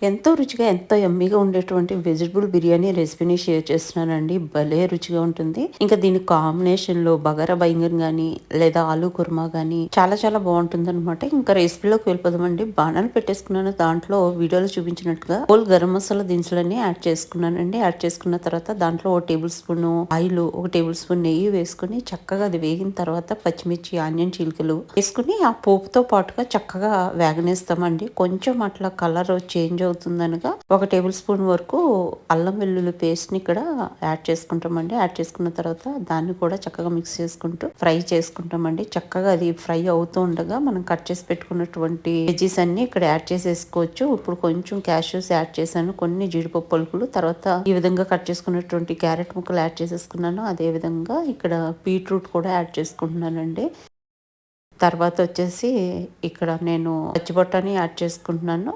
ఎంతో రుచిగా, ఎంతో యమ్మీగా ఉండేటువంటి వెజిటబుల్ బిర్యానీ రెసిపీని షేర్ చేస్తున్నానండి. భలే రుచిగా ఉంటుంది. ఇంకా దీని కాంబినేషన్‌లో బగారా బైంగన్ గానీ, లేదా ఆలు కుర్మా గానీ చాలా చాలా బావుంటుందనమాట. ఇంకా రెసిపీలోకి వెళ్ళిపోదామండి. బాణాలు పెట్టేసుకున్నాను. దాంట్లో వీడియోలో చూపించినట్టుగా హోల్ గరం మసాలా దినుసులన్నీ యాడ్ చేసుకున్నానండి. యాడ్ చేసుకున్న తర్వాత దాంట్లో ఒక టేబుల్ స్పూను ఆయిలు, ఒక టేబుల్ స్పూన్ నెయ్యి వేసుకొని చక్కగా అది వేగిన తర్వాత పచ్చిమిర్చి, ఆనియన్ చీలికలు వేసుకొని ఆ పోపుతో పాటుగా చక్కగా వేగనేస్తామండి. కొంచెం అట్లా కలర్ చేంజ్ అవుతుందనగా ఒక టేబుల్ స్పూన్ వరకు అల్లం వెల్లుల్లి పేస్ట్ ని ఇక్కడ యాడ్ చేసుకుంటామండి. యాడ్ చేసుకున్న తర్వాత దాన్ని కూడా చక్కగా మిక్స్ చేసుకుంటూ ఫ్రై చేసుకుంటామండి. చక్కగా అది ఫ్రై అవుతూ ఉండగా మనం కట్ చేసి పెట్టుకున్నటువంటి వెజీస్ అన్ని ఇక్కడ యాడ్ చేసేసుకోవచ్చు. ఇప్పుడు కొంచెం క్యాష్యూస్ యాడ్ చేశాను, కొన్ని జీడిపప్పు పలుకులు, తర్వాత ఈ విధంగా కట్ చేసుకున్నటువంటి క్యారెట్ ముక్కలు యాడ్ చేసేసుకున్నాను. అదే విధంగా ఇక్కడ బీట్రూట్ కూడా యాడ్ చేసుకుంటున్నానండి. తర్వాత వచ్చేసి ఇక్కడ నేను పచ్చి బఠానీ యాడ్ చేసుకుంటున్నాను.